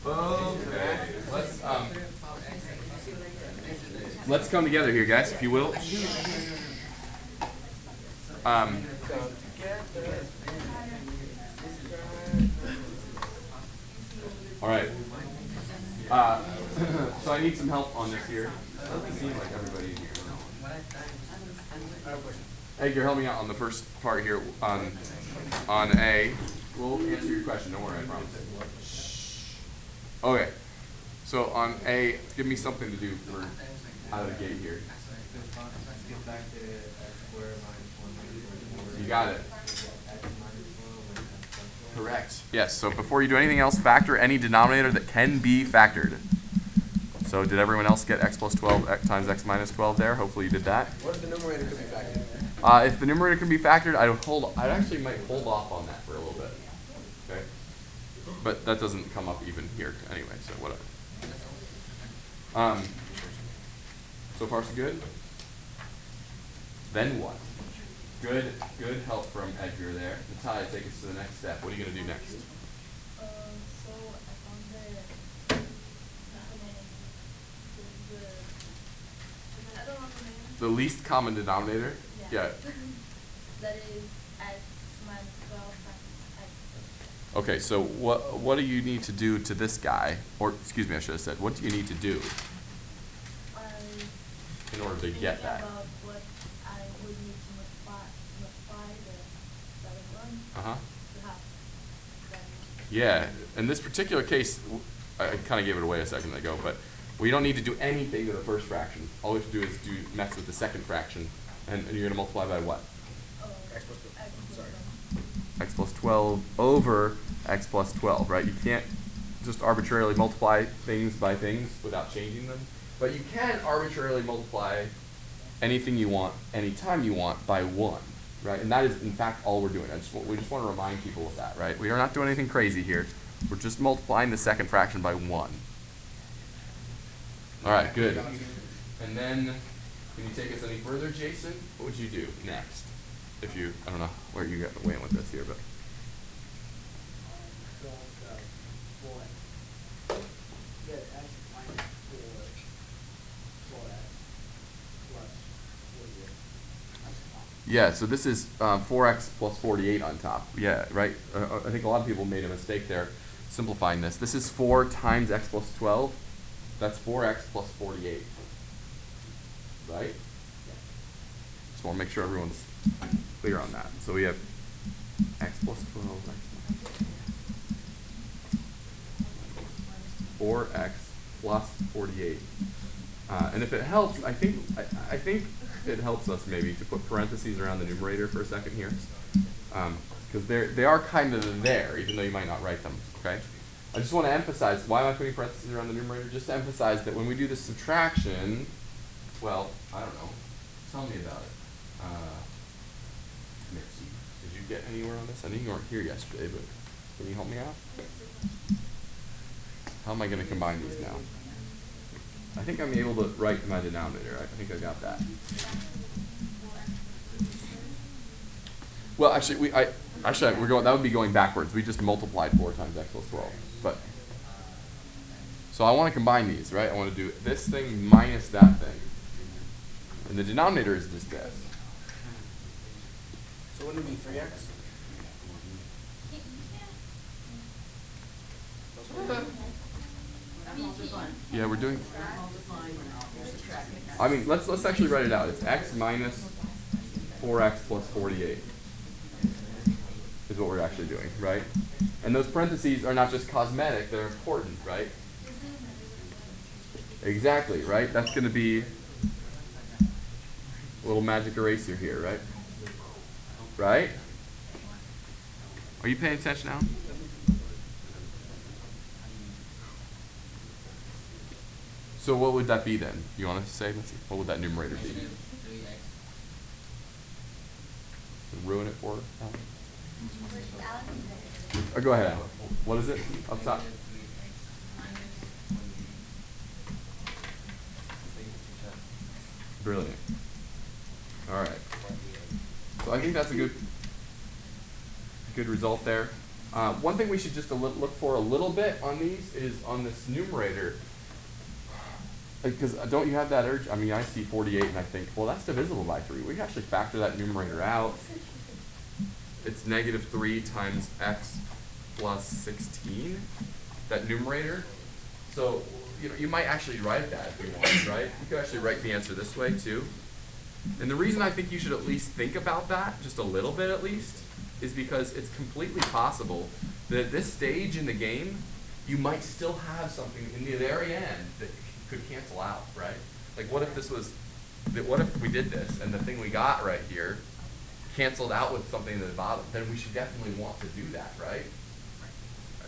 Okay. Let's come together here, guys, if you will. All right. So I need some help on this here. It doesn't seem like everybody. Edgar, help me out on the first part here on A. We'll answer your question. Don't worry, I promise. Okay. So on A, give me something to do for out of the gate here. You got it. Correct. Yes, so before you do anything else, factor any denominator that can be factored. So did everyone else get x plus 12 times x minus 12 there? Hopefully you did that. What if the numerator could be factored? If the numerator can be factored, I actually might hold off on that for a little bit. Okay? But that doesn't come up even here anyway, so whatever. So far so good? Then what? Good help from Edgar there. Natalia, take us to the next step. What are you going to do next? So I found I don't know the name. The least common denominator? Yes. Yeah. That is x minus 12 times x. Okay, so what do you need to do to this guy? Or, excuse me, I should have said, what do you need to do in order to get that? About what I would need to multiply the other one Uh-huh. to have that. Yeah, in this particular case, I kind of gave it away a second ago, but we don't need to do anything to the first fraction. All we have to do is mess with the second fraction, and you're going to multiply by what? X plus 12. I'm sorry. X plus 12 over x plus 12, right? You can't just arbitrarily multiply things by things without changing them, but you can arbitrarily multiply anything you want, anytime you want, by 1, right? And that is, in fact, all we're doing. We just want to remind people of that, right? We are not doing anything crazy here. We're just multiplying the second fraction by 1. All right, good. And then, can you take us any further, Jason? What would you do next? If you, I don't know where you went with this here, but. Yeah, so this is 4x plus 48 on top. Yeah, right? I think a lot of people made a mistake there simplifying this. This is 4 times x plus 12. That's 4x plus 48. Right? Just want to make sure everyone's clear on that. So we have x plus 12, x 4x plus 48. And if it helps, I think it helps us maybe to put parentheses around the numerator for a second here, because they are kind of there, even though you might not write them. Okay. I just want to emphasize, why am I putting parentheses around the numerator? Just to emphasize that when we do the subtraction, well, I don't know. Tell me about it. Mitzi, did you get anywhere on this? I know you weren't here yesterday, but can you help me out? How am I going to combine these now? I think I'm able to write my denominator. I think I got that. Well, actually, we're going. That would be going backwards. We just multiplied 4 times x plus 12. But so I want to combine these, right? I want to do this thing minus that thing, and the denominator is just this. So wouldn't it be 3x? Yeah, we're doing. I mean, let's actually write it out. It's x minus 4x plus 48 is what we're actually doing, right? And those parentheses are not just cosmetic; they're important, right? Exactly, right? That's going to be a little magic eraser here, right? Right? Are you paying attention now? So what would that be then? You want to say? Let's see. What would that numerator be? Ruin it for her? Or go ahead, Alan. What is it up top? Brilliant. All right. So I think that's a good result there. One thing we should just look for a little bit on these is on this numerator. Because don't you have that urge? I mean, I see 48 and I think, well, that's divisible by 3. We can actually factor that numerator out. It's negative 3 times x plus 16, that numerator. So, you know, you might actually write that if you want, right? You could actually write the answer this way too. And the reason I think you should at least think about that, just a little bit at least, is because it's completely possible that at this stage in the game, you might still have something in the very end that could cancel out, right? Like what if this was, what if we did this and the thing we got right here canceled out with something at the bottom? Then we should definitely want to do that, right?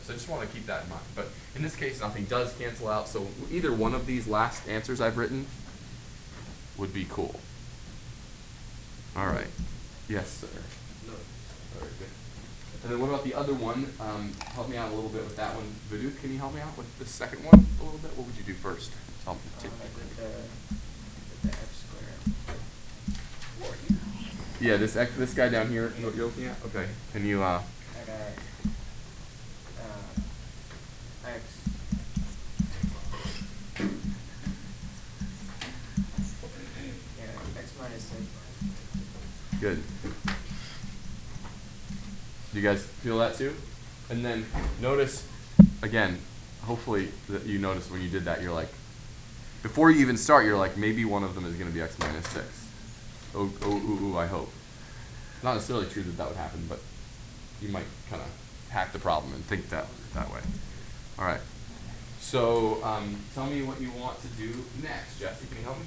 So I just want to keep that in mind. But in this case, nothing does cancel out, so either one of these last answers I've written would be cool. All right. Yes, sir. No. All right, good. And then what about the other one? Help me out a little bit with that one. Vidut, can you help me out with the second one a little bit? What would you do first? Help me take With the x squared. Yeah, this guy down here, you're looking at? Okay. Can you, I got x. Yeah, x minus 6. good. Do you guys feel that too? And then notice, again, hopefully that you notice when you did that, you're like, before you even start, you're like, maybe one of them is going to be x minus 6. Oh, I hope. Not necessarily true that that would happen, but you might kind of hack the problem and think that way. All right. So tell me what you want to do next. Jesse, can you help me?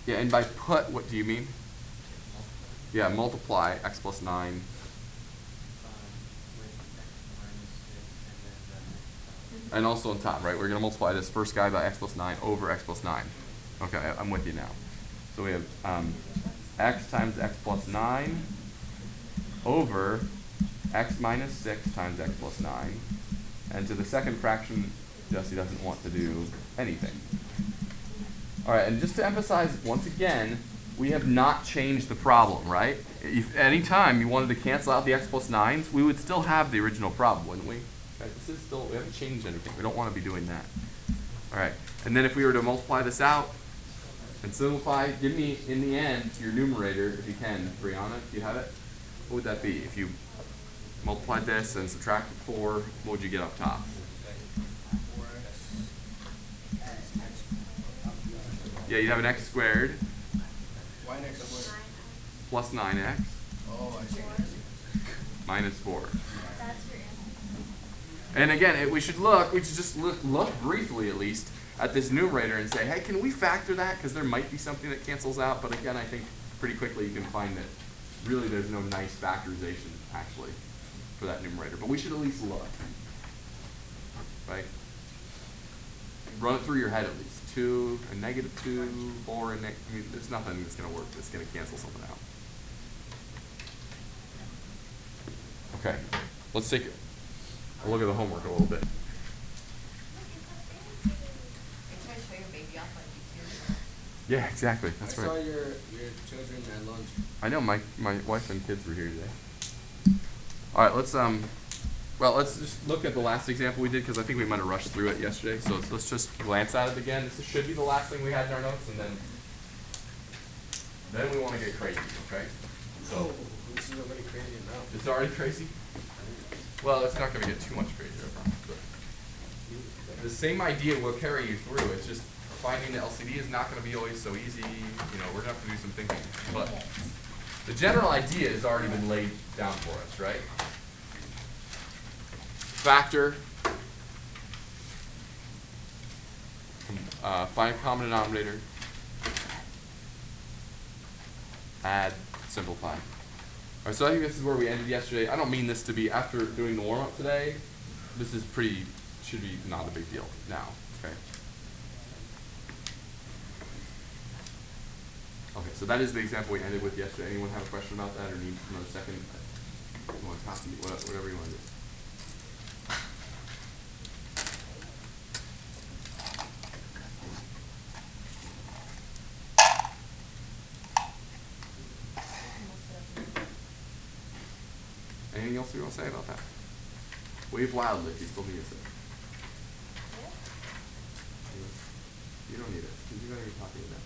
Yeah, and by put, what do you mean? Yeah, multiply x plus 9. And also on top, right? We're going to multiply this first guy by x plus 9 over x plus 9. Okay, I'm with you now. So we have x times x plus 9 over x minus 6 times x plus 9. And to the second fraction, Jesse doesn't want to do anything. All right, and just to emphasize once again, we have not changed the problem, right? If any time you wanted to cancel out the x plus 9s, we would still have the original problem, wouldn't we? Okay, this is still, we haven't changed anything. We don't want to be doing that. All right, and then if we were to multiply this out and simplify, give me, in the end, your numerator, if you can, Brianna, if you have it. What would that be? If you multiplied this and subtracted 4, what would you get up top? Yeah, you'd have an x squared Why an x squared? plus 9x Oh, I see. minus 4. That's your answer. And again, we should just look briefly at least at this numerator and say, hey, can we factor that? Because there might be something that cancels out. But again, I think pretty quickly you can find that really there's no nice factorization actually for that numerator. But we should at least look, right? Run it through your head at least. 2 and negative 2, 4 and I mean, there's nothing that's going to work that's going to cancel something out. Okay, let's take a look at the homework a little bit. Yeah, exactly. That's right. I saw your children at lunch. I know my wife and kids were here today. All right, let's just look at the last example we did because I think we might have rushed through it yesterday. So let's just glance at it again. This should be the last thing we had in our notes, and then we want to get crazy, okay? So This is already crazy enough. it's already crazy. Well, it's not going to get too much crazier, I promise. But the same idea will carry you through. It's just finding the LCD is not going to be always so easy. You know, we're going to have to do some thinking. But the general idea has already been laid down for us, right? Factor, find common denominator, add, simplify. All right, so I think this is where we ended yesterday. I don't mean this to be after doing the warm-up today. This is should be not a big deal now, okay? Okay, so that is the example we ended with yesterday. Anyone have a question about that or need another second? You want to copy, whatever you want to do. Anything else you want to say about that? Wave loudly if you still need it. You don't need it. You gotta be talking to them.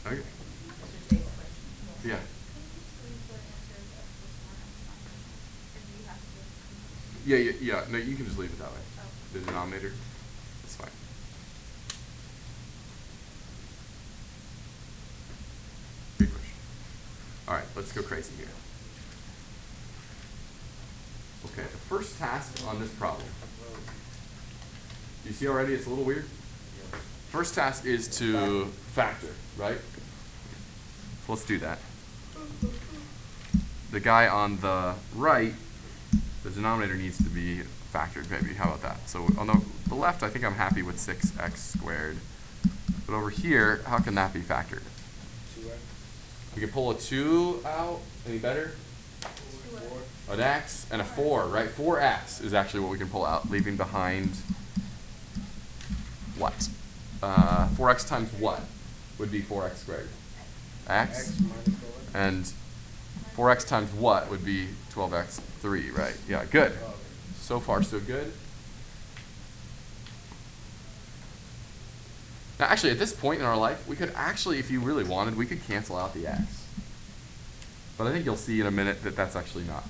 Okay. Yeah. Yeah. No, you can just leave it that way. The denominator. That's fine. Good question. All right, let's go crazy here. Okay, the first task on this problem. You see already it's a little weird? First task is to factor, right? So let's do that. The guy on the right, the denominator needs to be factored, maybe. How about that? So on the left, I think I'm happy with 6x squared. But over here, how can that be factored? 2x. We can pull a 2 out. Any better? An x and a 4, right? 4x is actually what we can pull out, leaving behind what? 4x times what would be 4x squared? X minus 4. And 4x times what would be 12x, 3, right? Yeah, good. So far, so good. Now, actually, at this point in our life, we could actually, if you really wanted, we could cancel out the x. But I think you'll see in a minute that that's actually not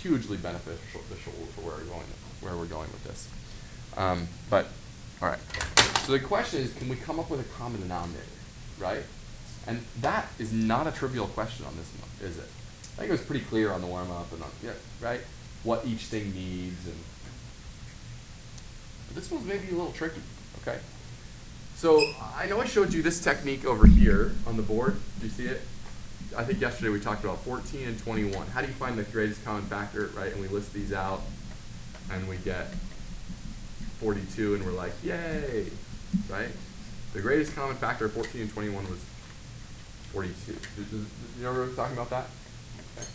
hugely beneficial for where we're going with this. But, all right. So the question is, can we come up with a common denominator, right? And that is not a trivial question on this one, is it? I think it was pretty clear on the warm-up and on, yeah, right? What each thing needs, and but this one's maybe a little tricky, okay? So I know I showed you this technique over here on the board. Do you see it? I think yesterday we talked about 14 and 21. How do you find the greatest common factor, right? And we list these out, and we get 42, and we're like, yay, right? The greatest common factor of 14 and 21 was 42. You remember talking about that? Okay.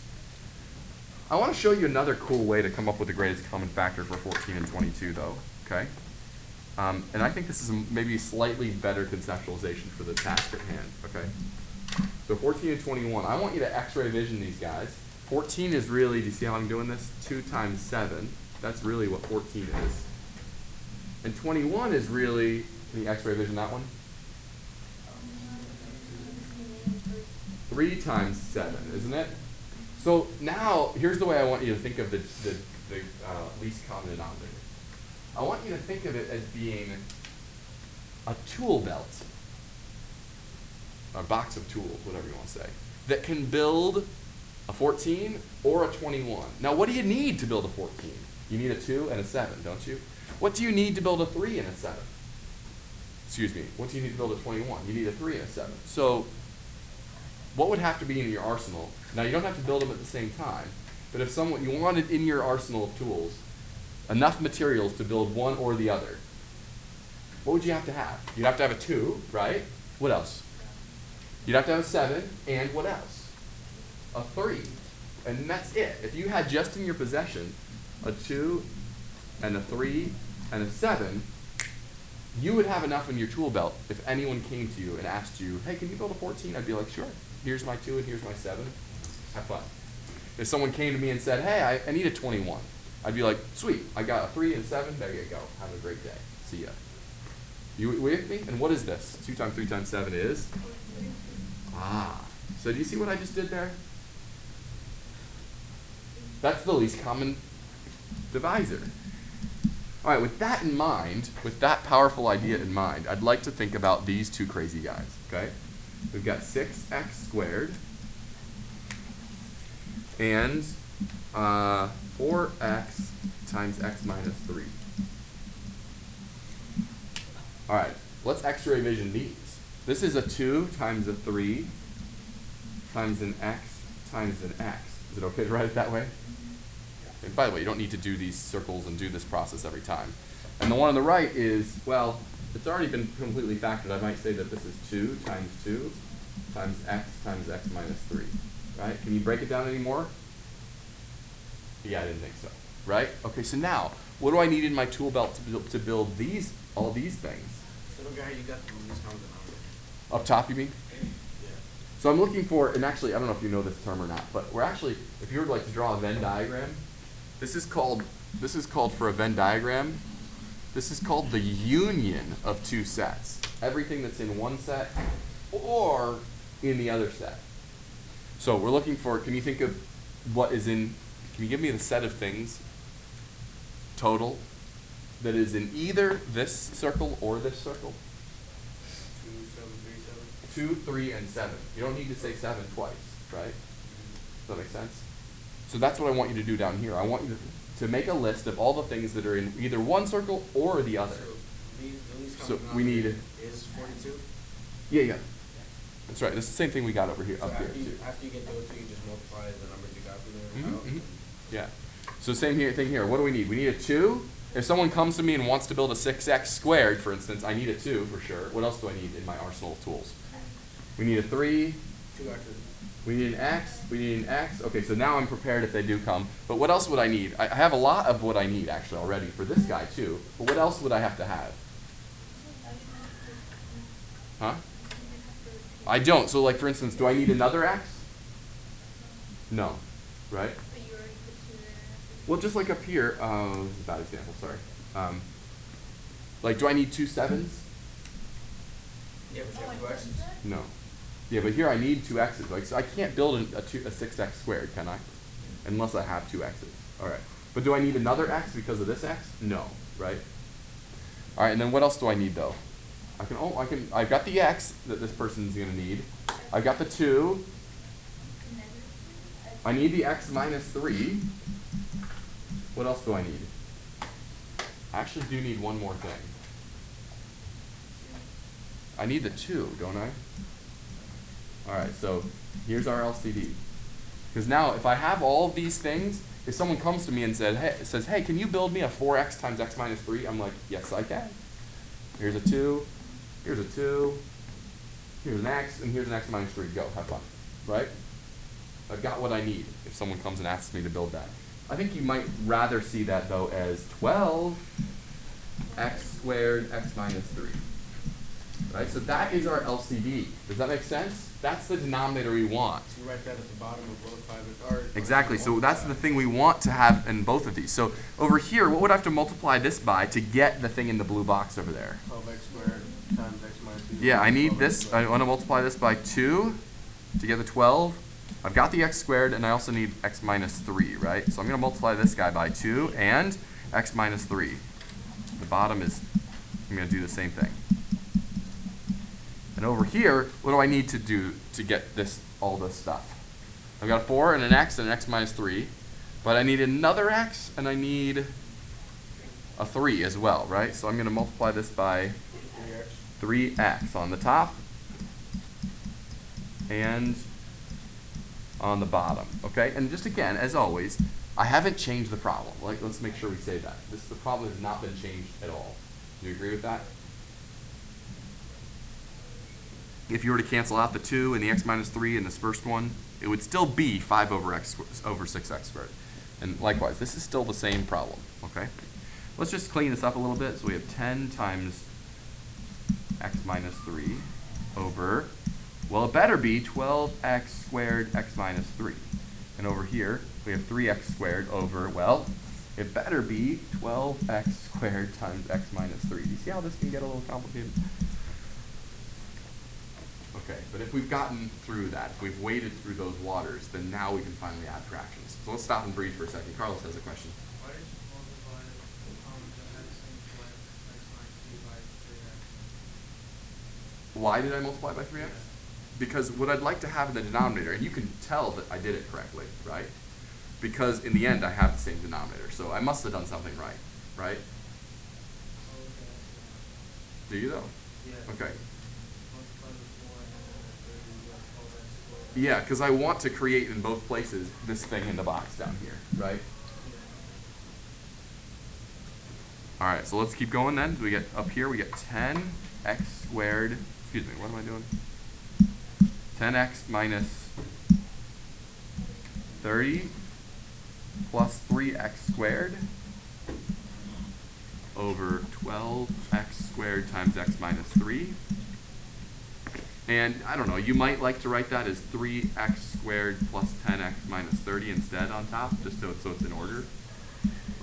I want to show you another cool way to come up with the greatest common factor for 14 and 22, though, okay? And I think this is maybe a slightly better conceptualization for the task at hand, okay? So 14 and 21, I want you to x-ray vision these guys. 14 is really, do you see how I'm doing this? 2 times 7. That's really what 14 is. And 21 is really, can you x-ray vision that one? 3 times 7, isn't it? So now, here's the way I want you to think of the least common denominator. I want you to think of it as being a tool belt, a box of tools, whatever you want to say, that can build a 14 or a 21. Now, what do you need to build a 14? You need a 2 and a 7, don't you? What do you need to build a 3 and a 7? Excuse me, what do you need to build a 21? You need a 3 and a 7. So what would have to be in your arsenal? Now, you don't have to build them at the same time, but if you wanted in your arsenal of tools enough materials to build one or the other, what would you have to have? You'd have to have a 2, right? What else? You'd have to have a 7, and what else? A 3. And that's it. If you had just in your possession a 2 and a 3 and a 7, you would have enough in your tool belt if anyone came to you and asked you, hey, can you build a 14? I'd be like, sure. Here's my 2 and here's my 7. Have fun. If someone came to me and said, hey, I need a 21, I'd be like, sweet, I got a 3 and 7, there you go. Have a great day. See ya. You with me? And what is this? 2 times 3 times 7 is? Ah. So do you see what I just did there? That's the least common divisor. All right, with that in mind, with that powerful idea in mind, I'd like to think about these two crazy guys, okay? We've got 6x squared and 4x times x minus 3. All right, let's x-ray vision these. This is a 2 times a 3 times an x times an x. Is it okay to write it that way? And by the way, you don't need to do these circles and do this process every time. And the one on the right is, well, it's already been completely factored. I might say that this is 2 times 2 times x minus 3, right? Can you break it down anymore? Yeah, I didn't think so, right? Okay, so now, what do I need in my tool belt to build these, all these things? Little guy, you got the least common denominator. Up top, you mean? Yeah. So I'm looking for, and actually, I don't know if you know this term or not, but we're actually, if you were like to draw a Venn diagram, this is called for a Venn diagram, this is called the union of two sets. Everything that's in one set or in the other set. So we're looking for, can you think of what is in, can you give me the set of things, total, that is in either this circle or this circle? 2, 7, 3, 7. 2, 3, and 7. You don't need to say 7 twice, right? Does that make sense? So that's what I want you to do down here. I want you to make a list of all the things that are in either one circle or the other. So the least So common we need, denominator is 42. yeah. That's right. This is the same thing we got over here, So up here after you, too. after you get those two, you just multiply the numbers you got from there out. Mhm. Yeah. So same here, thing here. What do we need? We need a 2. If someone comes to me and wants to build a 6x squared, for instance, I need a 2 for sure. What else do I need in my arsenal of tools? We need a 3. 2 X's. We need an x. We need an x. Okay, so now I'm prepared if they do come. But what else would I need? I have a lot of what I need actually already for this guy too. But what else would I have to have? Huh? I don't. So like for instance, do I need another x? No. Right? But you already put 2 there. Well, just like up here, this is a bad example, sorry. Like, do I need 2 7s? Yeah, but you have 2 X's. No. Yeah, but here I need 2 x's. Like, so I can't build a 6x squared, can I? Unless I have 2 x's. All right. But do I need another x because of this x? No. Right? All right. And then what else do I need though? I've got the x that this person's gonna need. I've got the 2. I need the x minus 3. What else do I need? I actually do need one more thing. I need the 2, don't I? All right, so here's our LCD. Because now, if I have all of these things, if someone comes to me and says, hey, can you build me a 4x times x minus 3? I'm like, yes, I can. Here's a 2, here's a 2, here's an x, and here's an x minus 3. Go, have fun, right? I've got what I need if someone comes and asks me to build that. I think you might rather see that, though, as 12 x squared x minus 3. Right? So that is our LCD. Does that make sense? That's the denominator we want. So you write that at the bottom of both sides. Exactly. So that's the thing we want to have in both of these. So over here, what would I have to multiply this by to get the thing in the blue box over there? 12x squared times x minus 2. Yeah, I need this. I want to multiply this by 2 to get the 12. I've got the x squared, and I also need x minus 3, right? So I'm going to multiply this guy by 2 and x minus 3. The bottom is, I'm going to do the same thing. And over here, what do I need to do to get this, all this stuff? I've got a 4 and an x minus 3, but I need another x and I need a 3 as well, right? So I'm going to multiply this by 3x on the top and on the bottom, okay? And just again, as always, I haven't changed the problem. Like, let's make sure we say that. The problem has not been changed at all. Do you agree with that? If you were to cancel out the 2 and the x minus 3 in this first one, it would still be 5 over 6x squared. And likewise, this is still the same problem, okay? Let's just clean this up a little bit. So we have 10 times x minus 3 over, well, it better be 12x squared x minus 3. And over here, we have 3x squared over, well, it better be 12x squared times x minus 3. Do you see how this can get a little complicated? Okay, but if we've gotten through that, if we've waded through those waters, then now we can finally add fractions. So let's stop and breathe for a second. Carlos has a question. Why did you multiply the x minus 3 by 3x? Why did I multiply by 3x? Yeah. Because what I'd like to have in the denominator, and you can tell that I did it correctly, right? Because in the end, I have the same denominator. So I must have done something right, right? Okay. Do you though? Yeah. Okay. Multiply the 4 and then 30, you got 12x squared. Yeah, because I want to create in both places this thing in the box down here, right? All right, so let's keep going then. We get up here, we get 10x squared. Excuse me, what am I doing? 10x minus 30 plus 3x squared over 12x squared times x minus 3. And I don't know, you might like to write that as 3x squared plus 10x minus 30 instead on top, just so it's in order,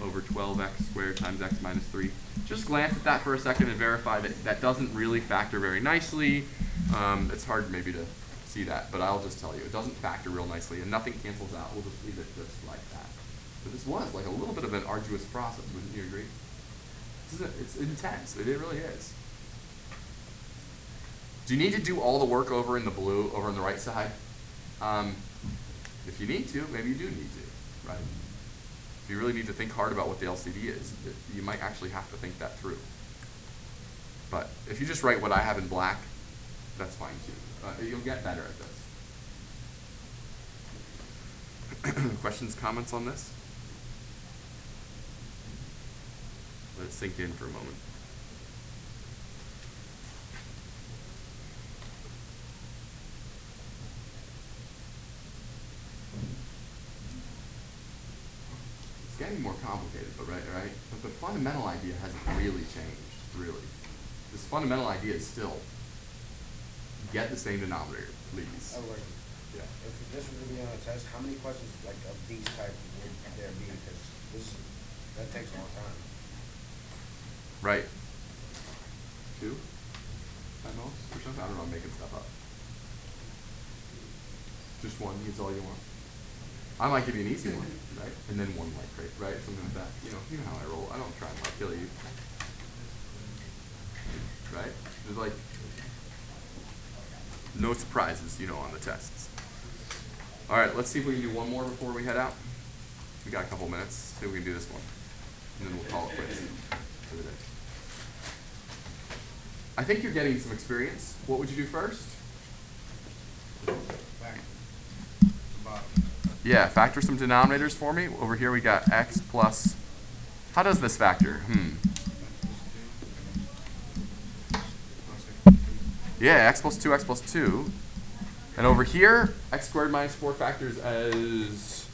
over 12x squared times x minus 3. Just glance at that for a second and verify that that doesn't really factor very nicely. It's hard maybe to see that, but I'll just tell you, it doesn't factor real nicely and nothing cancels out. We'll just leave it just like that. But this was like a little bit of an arduous process, wouldn't you agree? It's intense, it really is. Do you need to do all the work over in the blue, over on the right side? If you need to, maybe you do need to, right? If you really need to think hard about what the LCD is, you might actually have to think that through. But if you just write what I have in black, that's fine too. You'll get better at this. Questions, comments on this? Let it sink in for a moment. It's getting more complicated, but right? But the fundamental idea hasn't really changed, really. This fundamental idea is still get the same denominator, please. Oh, wait. Yeah. If this were to be on a test, how many questions like of these type would there be? Because that takes a long time. Right. 2 at most or something? I don't know, I'm making stuff up. Just 1 is all you want. I might give you an easy one, right? And then 1 like great, right? Something like that. You know how I roll. I don't try and kill you. Right? There's like no surprises, on the tests. All right, let's see if we can do one more before we head out. We got a couple minutes. See if we can do this one. And then we'll call it quits for the day. I think you're getting some experience. What would you do first? Back to the bottom. Yeah, factor some denominators for me. Over here we got x plus, how does this factor? Yeah, x plus 2, x plus 2. And over here, x squared minus 4 factors as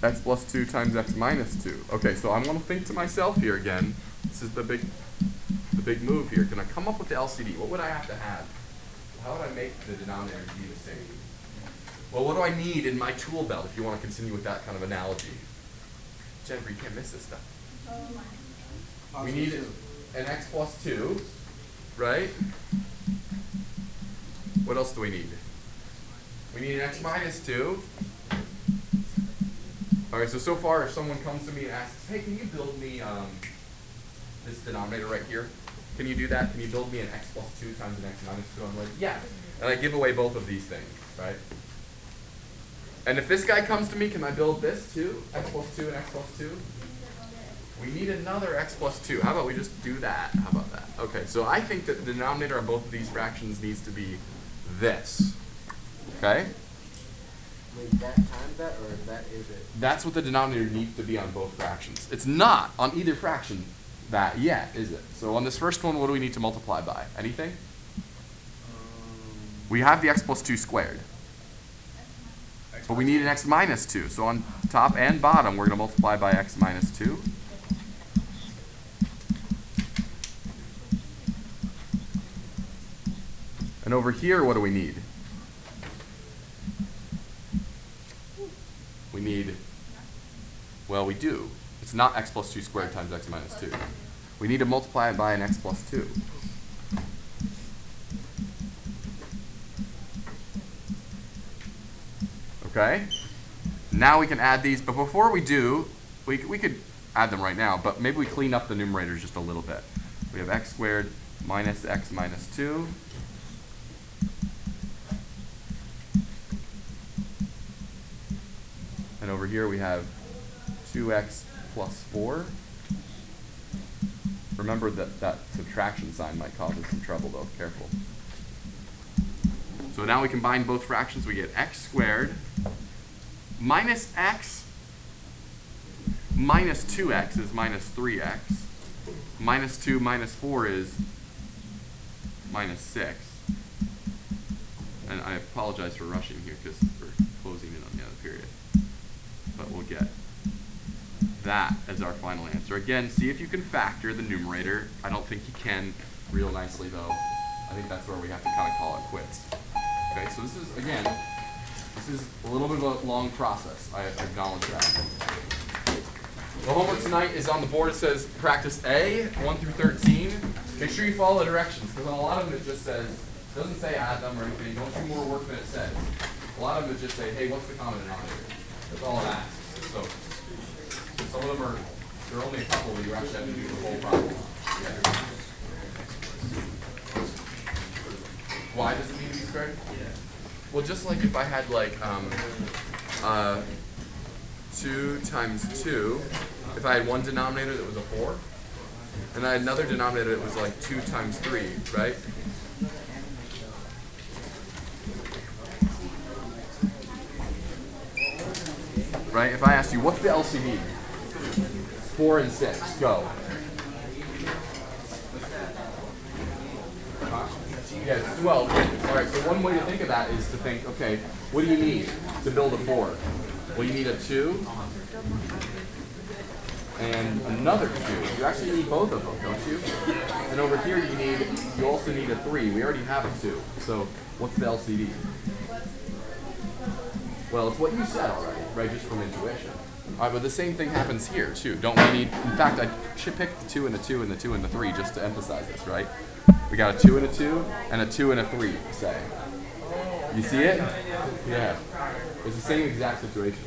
x plus 2 times x minus 2. Okay, so I'm going to think to myself here again. This is the big move here. Can I come up with the LCD? What would I have to have? How would I make the denominators be the same? Well, what do I need in my tool belt if you want to continue with that kind of analogy? Jennifer, you can't miss this stuff. We need an x plus 2, right? What else do we need? We need an x minus 2. All right, so far, if someone comes to me and asks, hey, can you build me this denominator right here? Can you do that? Can you build me an x plus 2 times an x minus 2? I'm like, yeah. And I give away both of these things, right? And if this guy comes to me, can I build this too? X plus 2 and x plus 2? We need another x plus 2. How about we just do that? How about that? Okay, so I think that the denominator on both of these fractions needs to be this. Okay? Wait, that times that, or that is it? That's what the denominator needs to be on both fractions. It's not on either fraction that yet, is it? So on this first one, what do we need to multiply by? Anything? We have the x plus 2 squared. But we need an x minus 2. So on top and bottom, we're going to multiply by x minus 2. And over here, what do we need? We need, well, we do. It's not x plus 2 squared times x minus 2. We need to multiply it by an x plus 2. Okay? Now we can add these, but before we do, we could add them right now, but maybe we clean up the numerators just a little bit. We have x squared minus x minus 2. And over here we have 2x plus 4. Remember that subtraction sign might cause us some trouble though, careful. So now we combine both fractions, we get x squared minus x minus 2x is minus 3x. Minus 2 minus 4 is minus 6. And I apologize for rushing here because we're closing in on the other period. But we'll get that as our final answer. Again, see if you can factor the numerator. I don't think you can real nicely though. I think that's where we have to kind of call it quits. Okay, so this is, again, this is a little bit of a long process. I acknowledge that. The homework tonight is on the board. It says practice A, 1 through 13. Make sure you follow the directions, because on a lot of them it just says, it doesn't say add them or anything. Don't do more work than it says. A lot of them it just say, hey, what's the common denominator? That's all it asks. So some of them are, there are only a couple where you actually have to do the whole problem. Yeah. Why does it need to be squared? Yeah. Well, just like if I had like 2 times 2, if I had one denominator that was a 4, and I had another denominator that was like 2 times 3, right? Right? If I asked you, what's the LCD? 4 and 6, go. Yeah, 12. All right, so one way to think of that is to think, okay, what do you need to build a 4? Well, you need a 2 and another 2. You actually need both of them, don't you? And over here you also need a 3. We already have a 2. So what's the LCD? Well, it's what you said already, right, just from intuition. All right, but the same thing happens here, too. Don't we need, in fact, I should pick the 2 and the 2 and the 2 and the 3 just to emphasize this, right? We got a 2 and a 2 and a 2 and a 3, say. You see it? Yeah. It's the same exact situation.